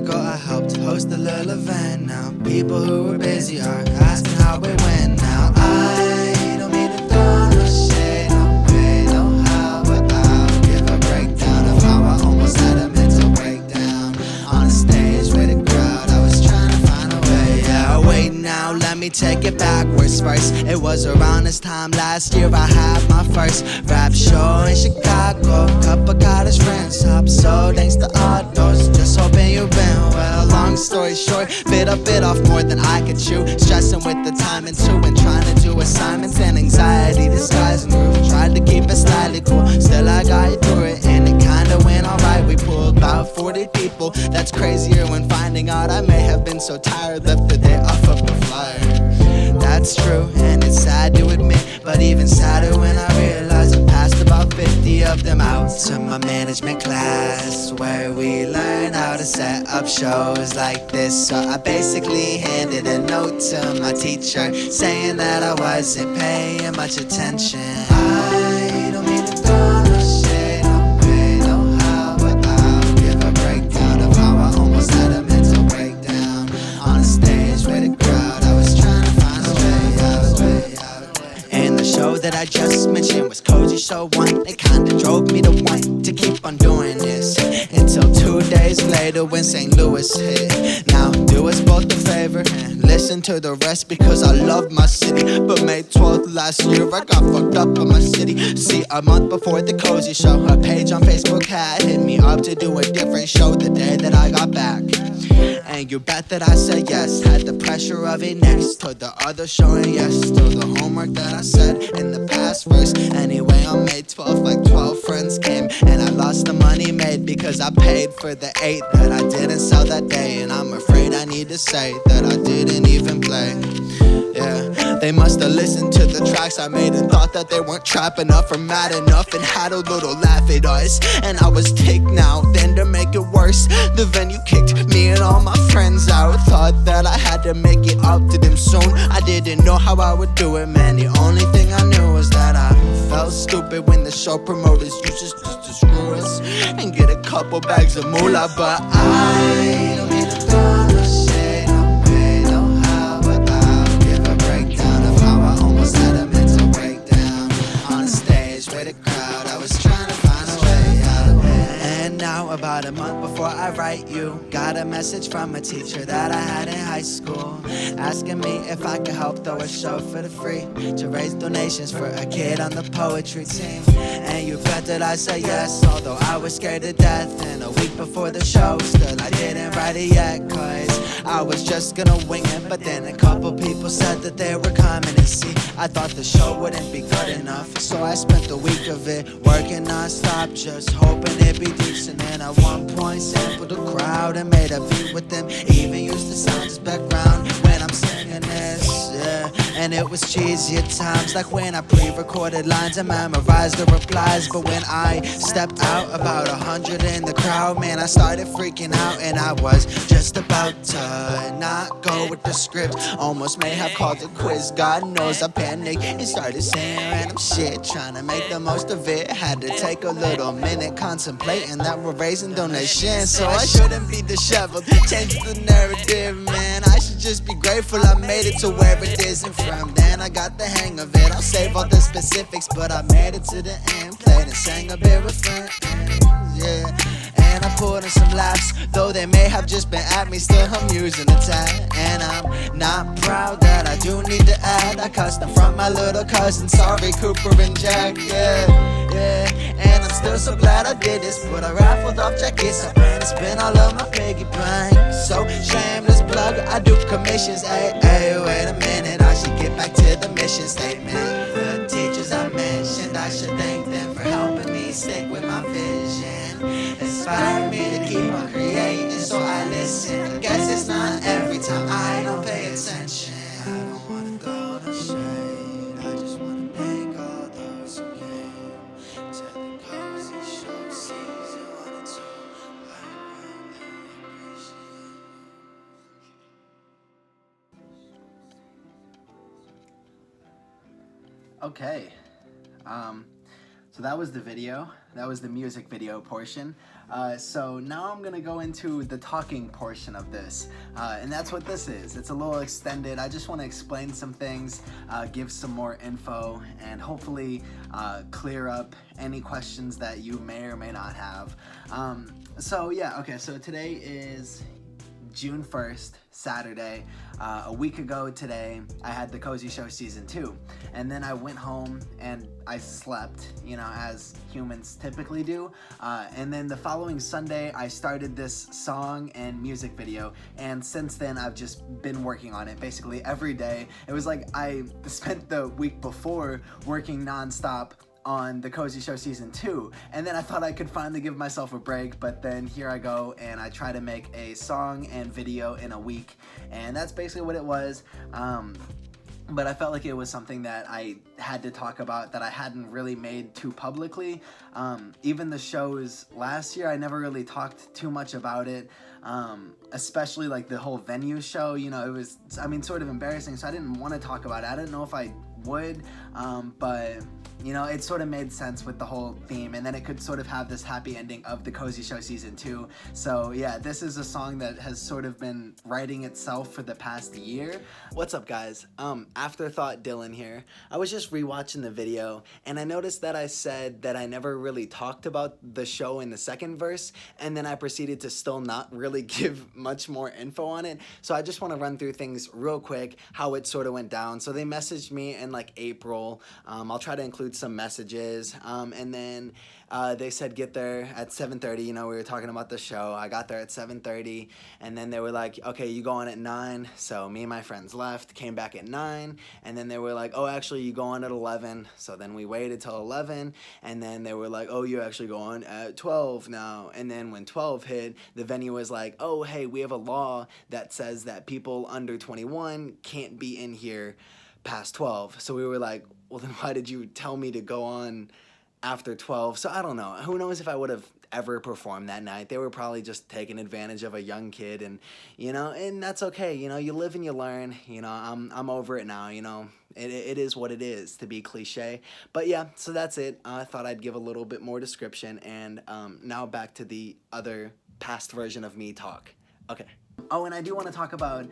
Chicago, I helped host a little event. Now people who were busy are asking how it went. Now I don't mean to throw no shade, no way, no how, but I'll give a breakdown of how I almost had a mental breakdown on stage with a crowd. I was trying to find a way. Yeah, wait now, let me take it backwards first. It was around this time last year I had my first rap show in Chicago. Couple college friends up, so thanks to all those. Just hoping you've been well. Long story short, bit off more than I could chew. Stressing with the timing too, and trying to do assignments and anxiety disguising groove. Tried to keep it slightly cool, still I got through it, and it kinda went alright. We pulled about 40 people. That's crazier when finding out I may have been so tired, left the day off of the flyer. That's true, and it's sad to admit, but even sadder when I realize I passed about 50 of them out to my management class, where we learn how to set up shows like this. So I basically handed a note to my teacher saying that I wasn't paying much attention. I don't mean to throw no shade, no way, no how, but I'll give a breakdown of how I almost had a mental breakdown on a stage with a crowd. I was trying to find a way out. And the show that I just mentioned was Cozy Show 1. It kinda drove me to want to keep on doing this until 2 days later when St. Louis hit. Now do us both a favor and listen to the rest, because I love my city. But May 12th last year I got fucked up in my city. See, a month before the Cozy Show, a page on Facebook had hit me up to do a different show the day that I got back. And you bet that I said yes. Had the pressure of it next to the other show, and yes, still the homework that I said in the past verse. Anyway, on May 12th, like 12 friends came, and I lost the money made because I paid for the 8 that I didn't sell that day. And I'm afraid I need to say that I didn't even play. Yeah, they must have listened to the tracks I made and thought that they weren't trap enough or mad enough, and had a little laugh at us. And I was taken out. Then to make it worse, the venue kicked me and all my friends out. Thought that I had to make it up to them soon. I didn't know how I would do it, man. The only thing I knew was that I felt stupid when the show promoters used just to screw us and get a couple bags of moolah. But I don't need to throw no shade, no way, no how, but I'll give a breakdown of how I almost had a mental breakdown on a stage with a crowd. I was trying to find a way out. And now about a month before I write you, got a message from a teacher that I had in high school, asking me if I could help throw a show for the free to raise donations for a kid on the poetry team. And you bet that I said yes, although I was scared to death. And a week before the show, still I didn't write it yet, cause I was just gonna wing it. But then a couple people said that they were coming, and see, I thought the show wouldn't be good enough. So I spent the week of it working non-stop, just hoping it'd be decent. And at one point sampled the crowd and made a beat with them, even used the sound as background when I'm singing this, yeah. And it was cheesy at times, like when I pre-recorded lines and memorized the replies. But when I stepped out, about 100 in the crowd, man, I started freaking out. And I was just about to not go with the script, almost may have called it quiz. God knows I panicked and started saying random shit, trying to make the most of it. Had to take a little minute contemplating that we're raising donations, so I shouldn't be disheveled. Change the narrative, man, I should just be grateful I made it to where it is. And from then I got the hang of it. I'll save all the specifics, but I made it to the end. Played and sang a bit with friends, yeah. And I pulled in some laughs, though they may have just been at me. Still I'm using the tag, and I'm not proud that I do need to add I cussed them from my little cousin, sorry Cooper and Jack, yeah, yeah. And I'm still so glad I did this, but I raffled off jackets up and I spent all of my piggy bank. So shameless plug, I do commissions, ayy, ayy, wait a minute, I should get back to the mission statement. The teachers I mentioned, I should thank them for helping me stick with my vision, inspired me to keep on creating, so I listen. Guess it's not every time I don't pay attention. I don't wanna go to shade, I just wanna thank all those who came to the Cozy Show season 1 and 2. I really appreciate it. Okay, So that was the video. That was the music video portion. So now I'm gonna go into the talking portion of this. And that's what this is. It's a little extended. I just wanna explain some things, give some more info, and hopefully clear up any questions that you may or may not have. So yeah, okay, so today is June 1st, Saturday. A week ago today, I had the Cozy Show Season 2. And then I went home and I slept, you know, as humans typically do. And then the following Sunday, I started this song and music video. And since then, I've just been working on it basically every day. It was like I spent the week before working nonstop on the Cozy Show Season 2, and then I thought I could finally give myself a break, but then here I go and I try to make a song and video in a week, and that's basically what it was. But I felt like it was something that I had to talk about that I hadn't really made too publicly. Even the shows last year, I never really talked too much about it, especially like the whole venue show, you know, it was, I mean, sort of embarrassing, so I didn't want to talk about it. I didn't know if I would, but you know, it sort of made sense with the whole theme, and then it could sort of have this happy ending of the Cozy Show Season 2. So yeah, this is a song that has sort of been writing itself for the past year. What's up, guys? Afterthought Dylan here. I was just rewatching the video, and I noticed that I said that I never really talked about the show in the second verse, and then I proceeded to still not really give much more info on it. So I just want to run through things real quick, how it sort of went down. So they messaged me in like April. I'll try to include some messages, and then they said get there at 7:30. You know, we were talking about the show. I got there at 7:30, and then they were like, okay, you go on at 9. So me and my friends left, came back at 9, and then they were like, oh, actually you go on at 11. So then we waited till 11, and then they were like, oh, you actually go on at 12 now. And then when 12 hit, the venue was like, oh, hey, we have a law that says that people under 21 can't be in here past 12. So we were like, well, then why did you tell me to go on after 12? So I don't know. Who knows if I would have ever performed that night. They were probably just taking advantage of a young kid, and you know, and that's okay. You know, you live and you learn. You know, I'm over it now. You know, it is what it is, to be cliche. But yeah, so that's it. I thought I'd give a little bit more description, and now back to the other past version of me talk. Okay. Oh, and I do want to talk about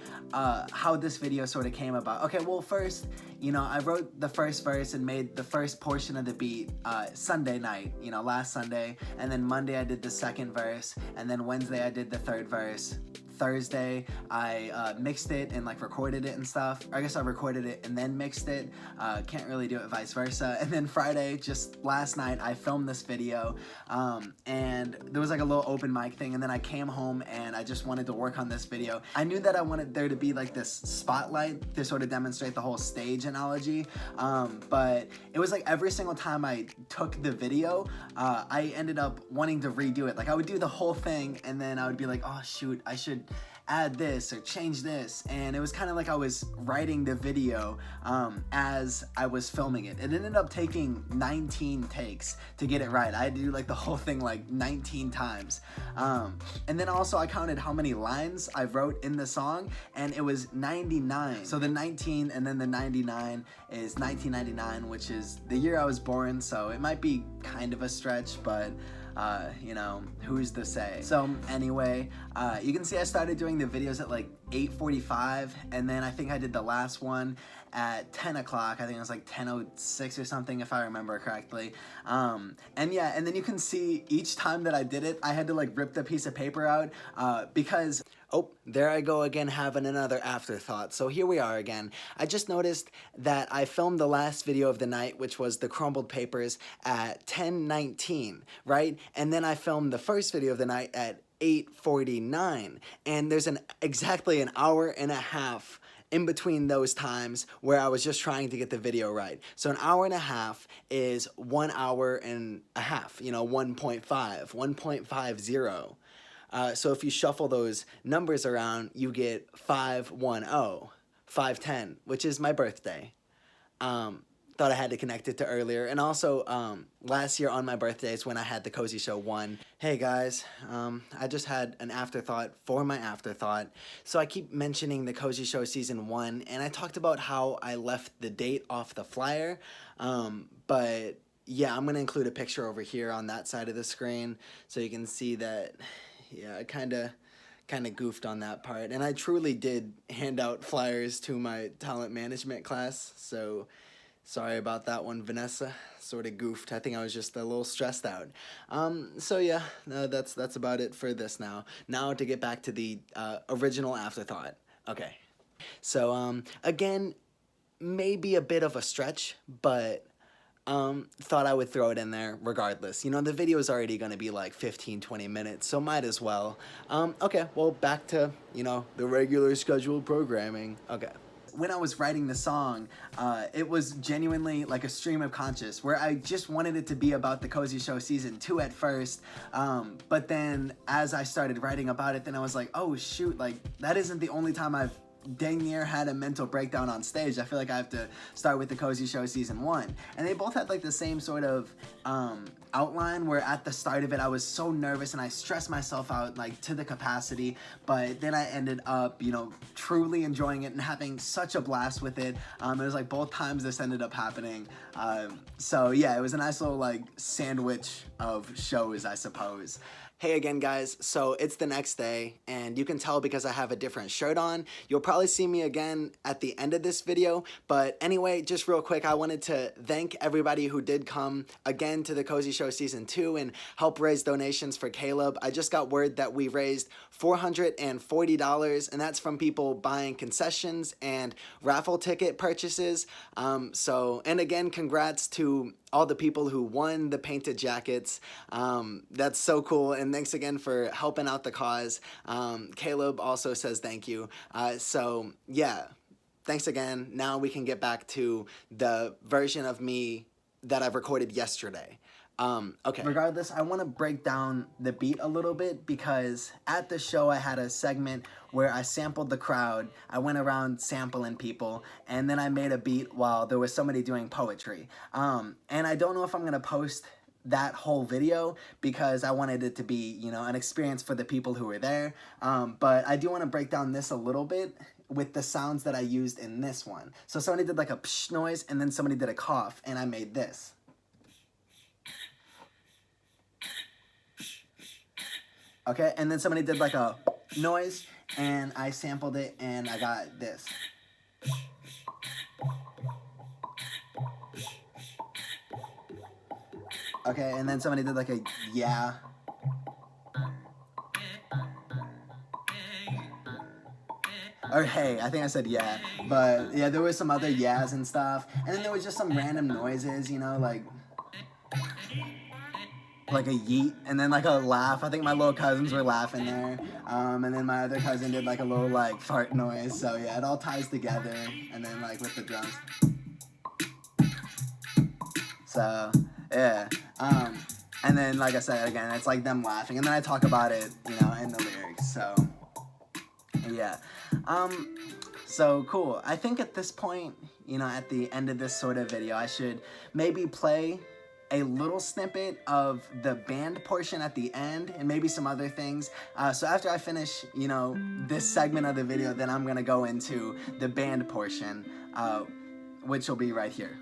how this video sort of came about. Okay, well, first, you know, I wrote the first verse and made the first portion of the beat Sunday night, you know, last Sunday. And then Monday I did the second verse. And then Wednesday I did the third verse. Thursday I mixed it and like recorded it and stuff. Or I guess I recorded it and then mixed it. Can't really do it vice versa. And then Friday, just last night, I filmed this video, and there was like a little open mic thing, and then I came home and I just wanted to work on this video. I knew that I wanted there to be like this spotlight to sort of demonstrate the whole stage analogy, but it was like every single time I took the video, I ended up wanting to redo it. Like I would do the whole thing and then I would be like, oh shoot, I should add this or change this, and it was kind of like I was writing the video as I was filming it. It ended up taking 19 takes to get it right. I had to do like the whole thing like 19 times, and then also I counted how many lines I wrote in the song, and it was 99. So the 19 and then the 99 is 1999, which is the year I was born, so it might be kind of a stretch, but you know, who's to say? So anyway, you can see I started doing the videos at like 8:45, and then I think I did the last one at 10 o'clock. I think it was like 10:06 or something, if I remember correctly. And yeah, and then you can see each time that I did it, I had to like rip the piece of paper out because, oh, there I go again having another afterthought. So here we are again. I just noticed that I filmed the last video of the night, which was the crumbled papers, at 10:19, right? And then I filmed the first video of the night at 8:49, and there's exactly an hour and a half in between those times where I was just trying to get the video right. So an hour and a half is 1 hour and a half, you know, 1.50. So if you shuffle those numbers around, you get 510, 510, which is my birthday. Thought I had to connect it to earlier. And also, last year on my birthday is when I had the Cozy Show 1. Hey guys, I just had an afterthought for my afterthought. So I keep mentioning the Cozy Show Season 1, and I talked about how I left the date off the flyer, but yeah, I'm gonna include a picture over here on that side of the screen so you can see that, yeah, I kind of goofed on that part. And I truly did hand out flyers to my talent management class, so sorry about that one, Vanessa. Sort of goofed. I think I was just a little stressed out. So yeah, no, that's about it for this now. Now to get back to the original afterthought. Okay. So again, maybe a bit of a stretch, but thought I would throw it in there regardless. You know, the video is already going to be like 15-20 minutes, so might as well. Okay, well, back to, you know, the regular scheduled programming. Okay. When I was writing the song, it was genuinely like a stream of conscious where I just wanted it to be about the Cozy Show season 2 at first, but then as I started writing about it, then I was like, oh shoot, like that isn't the only time I've dang near had a mental breakdown on stage. I feel like I have to start with the Cozy Show season 1, and they both had like the same sort of outline where at the start of it I was so nervous and I stressed myself out like to the capacity, but then I ended up, you know, truly enjoying it and having such a blast with it. It was like both times this ended up happening, so yeah, it was a nice little like sandwich of shows, I suppose. Hey again guys, so it's the next day and you can tell because I have a different shirt on. You'll probably see me again at the end of this video, but anyway, just real quick, I wanted to thank everybody who did come again to the Cozy Show season 2 and help raise donations for Caleb. I just got word that we raised $440, and that's from people buying concessions and raffle ticket purchases. And again, congrats to all the people who won the painted jackets. That's so cool, and thanks again for helping out the cause. Caleb also says thank you. So yeah, thanks again. Now we can get back to the version of me that I've recorded yesterday. Okay. Regardless, I want to break down the beat a little bit because at the show I had a segment where I sampled the crowd. I went around sampling people, and then I made a beat while there was somebody doing poetry. And I don't know if I'm going to post that whole video because I wanted it to be, you know, an experience for the people who were there. But I do want to break down this a little bit with the sounds that I used in this one. So somebody did like a psh noise, and then somebody did a cough, and I made this. Okay, and then somebody did like a noise, and I sampled it, and I got this. Okay, and then somebody did like a yeah. Or hey, I think I said yeah. But yeah, there was some other yeahs and stuff. And then there was just some random noises, you know, like a yeet, and then like a laugh. I think my little cousins were laughing there, and then my other cousin did like a little like fart noise. So yeah, it all ties together, and then like with the drums. So yeah, and then like I said again, it's like them laughing, and then I talk about it, you know, in the lyrics. So yeah, so cool. I think at this point, you know, at the end of this sort of video, I should maybe play a little snippet of the band portion at the end and maybe some other things. So after I finish, you know, this segment of the video, then I'm gonna go into the band portion, which will be right here.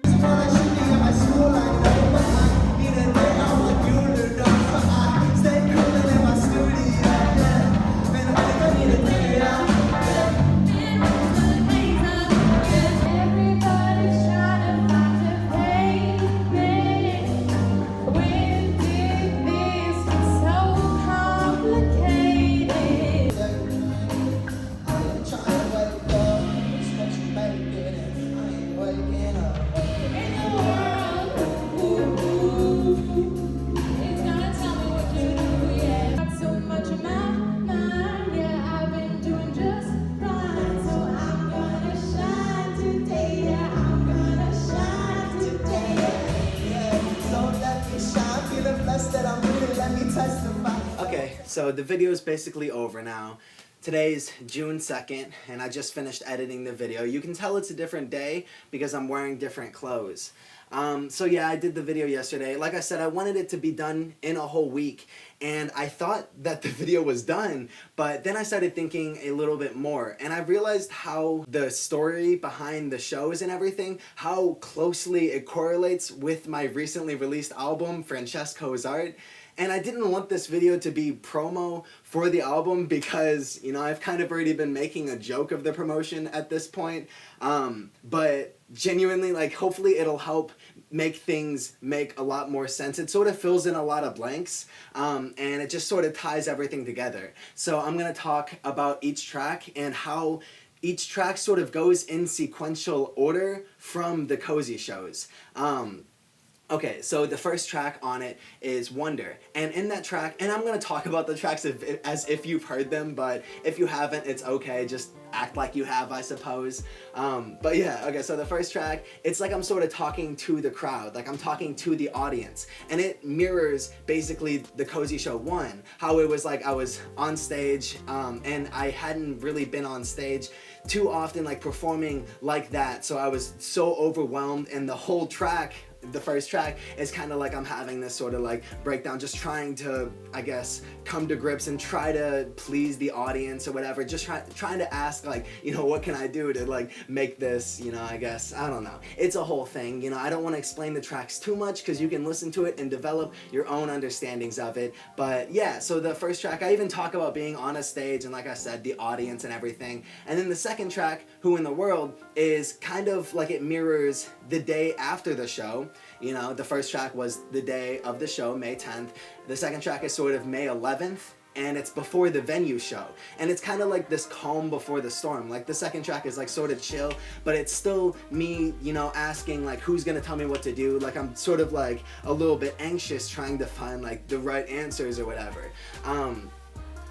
Okay, so the video is basically over now. Today's June 2nd, and I just finished editing the video. You can tell it's a different day because I'm wearing different clothes. So yeah, I did the video yesterday. Like I said, I wanted it to be done in a whole week, and I thought that the video was done, but then I started thinking a little bit more, and I realized how the story behind the shows and everything, how closely it correlates with my recently released album, Francesco's Art. And I didn't want this video to be promo for the album because, you know, I've kind of already been making a joke of the promotion at this point. But genuinely, like, hopefully it'll help make things make a lot more sense. It sort of fills in a lot of blanks, and it just sort of ties everything together. So I'm going to talk about each track and how each track sort of goes in sequential order from the Cozy shows. Okay, so the first track on it is Wonder, and in that track, and I'm going to talk about the tracks as if you've heard them, but if you haven't, it's okay, just act like you have, I suppose. But yeah, okay, so the first track, it's like I'm sort of talking to the crowd, like I'm talking to the audience, and it mirrors basically the Cozy Show 1, how it was like I was on stage, and I hadn't really been on stage too often, like performing like that, so I was so overwhelmed, and the whole track, the first track, is kind of like I'm having this sort of like breakdown, just trying to, I guess, come to grips and try to please the audience or whatever, just trying to ask, like, you know, what can I do to like make this, you know, I guess, I don't know. It's a whole thing, you know, I don't want to explain the tracks too much because you can listen to it and develop your own understandings of it. But yeah, so the first track, I even talk about being on a stage and, like I said, the audience and everything. And then the second track, Who in the World, is kind of like it mirrors the day after the show. You know, the first track was the day of the show, May 10th. The second track is sort of May 11th, and it's before the venue show. And it's kind of like this calm before the storm. Like, the second track is like sort of chill, but it's still me, you know, asking like, who's gonna tell me what to do? Like, I'm sort of like a little bit anxious trying to find like the right answers or whatever.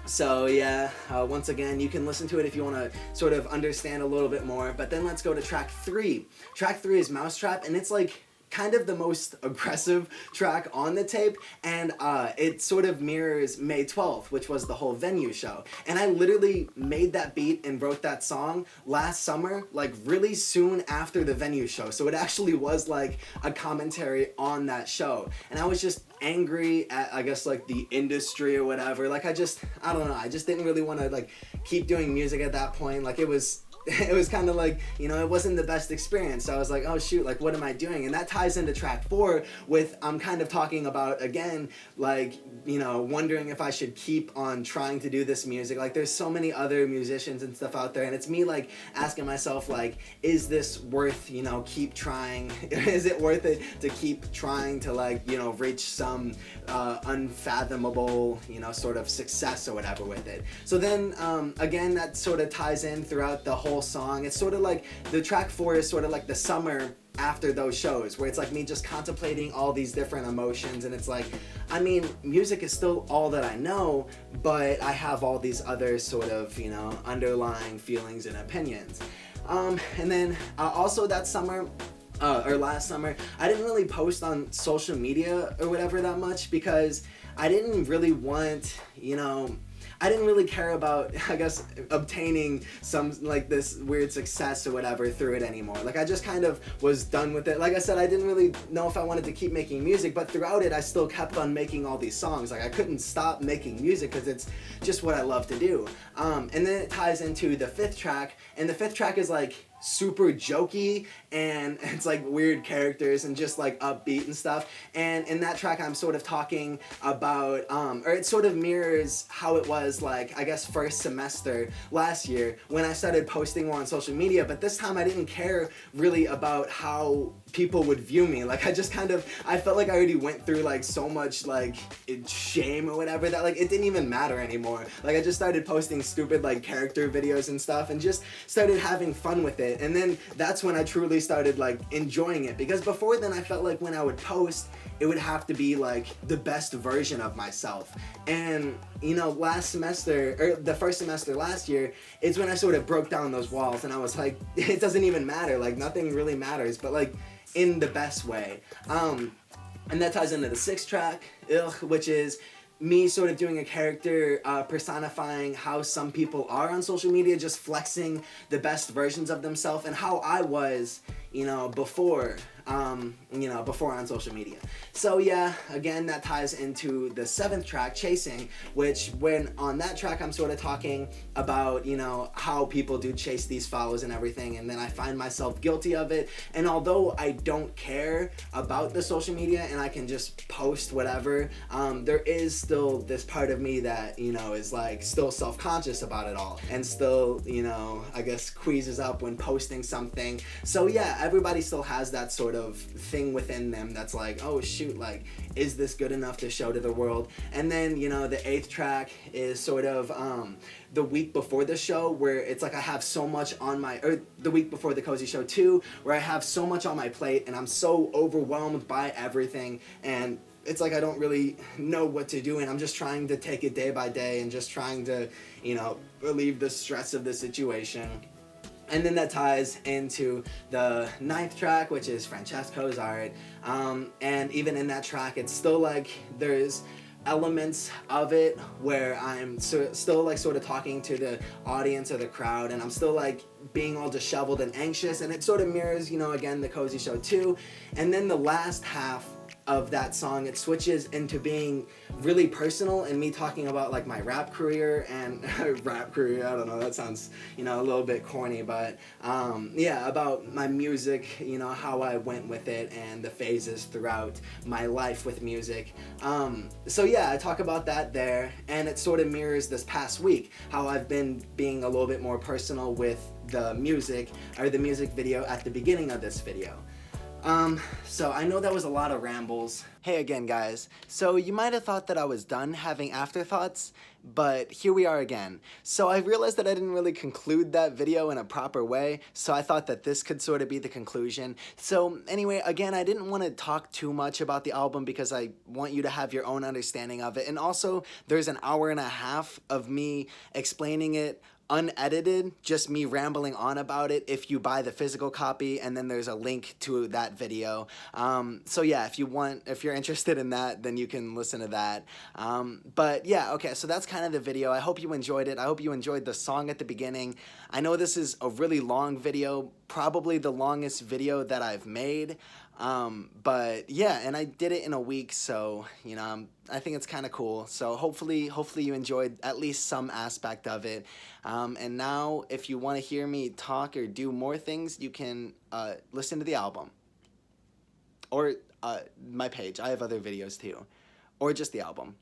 So yeah, once again, you can listen to it if you want to sort of understand a little bit more. But then let's go to track 3. Track 3 is Mousetrap, and it's like kind of the most aggressive track on the tape, and it sort of mirrors May 12th, which was the whole venue show. And I literally made that beat and wrote that song last summer, like really soon after the venue show. So it actually was like a commentary on that show. And I was just angry at, I guess, like the industry or whatever. Like I don't know, I just didn't really want to like keep doing music at that point. Like it was kind of like, you know, it wasn't the best experience. So I was like, oh shoot, like what am I doing? And that ties into track 4 with, I'm kind of talking about, again, like, you know, wondering if I should keep on trying to do this music. Like there's so many other musicians and stuff out there, and it's me like asking myself, like, is this worth, you know, keep trying? Is it worth it to keep trying to, like, you know, reach some unfathomable, you know, sort of success or whatever with it? So then again, that sort of ties in throughout the whole song. It's sort of like the track 4 is sort of like the summer after those shows, where it's like me just contemplating all these different emotions, and it's like, I mean, music is still all that I know, but I have all these other sort of, you know, underlying feelings and opinions. And then also that summer, or last summer, I didn't really post on social media or whatever that much because I didn't really want, you know, I didn't really care about, I guess, obtaining some, like, this weird success or whatever through it anymore. Like, I just kind of was done with it. Like I said, I didn't really know if I wanted to keep making music, but throughout it, I still kept on making all these songs. Like, I couldn't stop making music because it's just what I love to do. And then it ties into the 5th track, and the 5th track is, like, super jokey, and it's like weird characters and just like upbeat and stuff. And in that track, I'm sort of talking about, or it sort of mirrors how it was, like, I guess, first semester last year when I started posting more on social media. But this time I didn't care really about how people would view me. Like, I just kind of, I felt like I already went through like so much like shame or whatever that like it didn't even matter anymore. Like, I just started posting stupid like character videos and stuff and just started having fun with it. And then that's when I truly started like enjoying it, because before then I felt like when I would post, it would have to be like the best version of myself. And, you know, last semester, or the first semester last year, is when I sort of broke down those walls, and I was like, it doesn't even matter, like nothing really matters, but like in the best way. And that ties into the 6th track, which is me sort of doing a character personifying how some people are on social media, just flexing the best versions of themselves, and how I was, you know, before you know, before on social media. So yeah, again, that ties into the 7th track, Chasing, which when on that track I'm sort of talking about, you know, how people do chase these follows and everything, and then I find myself guilty of it. And although I don't care about the social media and I can just post whatever, there is still this part of me that, you know, is like still self-conscious about it all, and still, you know, I guess queases up when posting something. So yeah, everybody still has that sort of thing within them that's like, oh shoot, like, is this good enough to show to the world? And then, you know, the 8th track is sort of the week before the show, where it's like I have so much on my, or the week before the Cozy Show 2, where I have so much on my plate and I'm so overwhelmed by everything, and it's like I don't really know what to do, and I'm just trying to take it day by day and just trying to, you know, relieve the stress of the situation. And then that ties into the 9th track, which is Francesco's Art. And even in that track, it's still like there's elements of it where I'm still like sort of talking to the audience or the crowd, and I'm still like being all disheveled and anxious, and it sort of mirrors, you know, again, the Cozy Show 2. And then the last half of that song, it switches into being really personal and me talking about like my rap career and rap career, I don't know, that sounds, you know, a little bit corny, but yeah, about my music, you know, how I went with it and the phases throughout my life with music. So yeah, I talk about that there, and it sort of mirrors this past week, how I've been being a little bit more personal with the music, or the music video at the beginning of this video. So I know that was a lot of rambles. Hey again, guys. So you might have thought that I was done having afterthoughts, but here we are again. So I realized that I didn't really conclude that video in a proper way, so I thought that this could sort of be the conclusion. So anyway, again, I didn't want to talk too much about the album because I want you to have your own understanding of it, and also there's an hour and a half of me explaining it unedited, just me rambling on about it if you buy the physical copy, and then there's a link to that video. So yeah, if you're interested in that, then you can listen to that. But yeah, okay, so that's kind of the video. I hope you enjoyed it. I hope you enjoyed the song at the beginning. I know this is a really long video, probably the longest video that I've made. But yeah, and I did it in a week, so, you know, I think it's kind of cool. So hopefully you enjoyed at least some aspect of it. And now, if you want to hear me talk or do more things, you can listen to the album. Or my page. I have other videos too. Or just the album.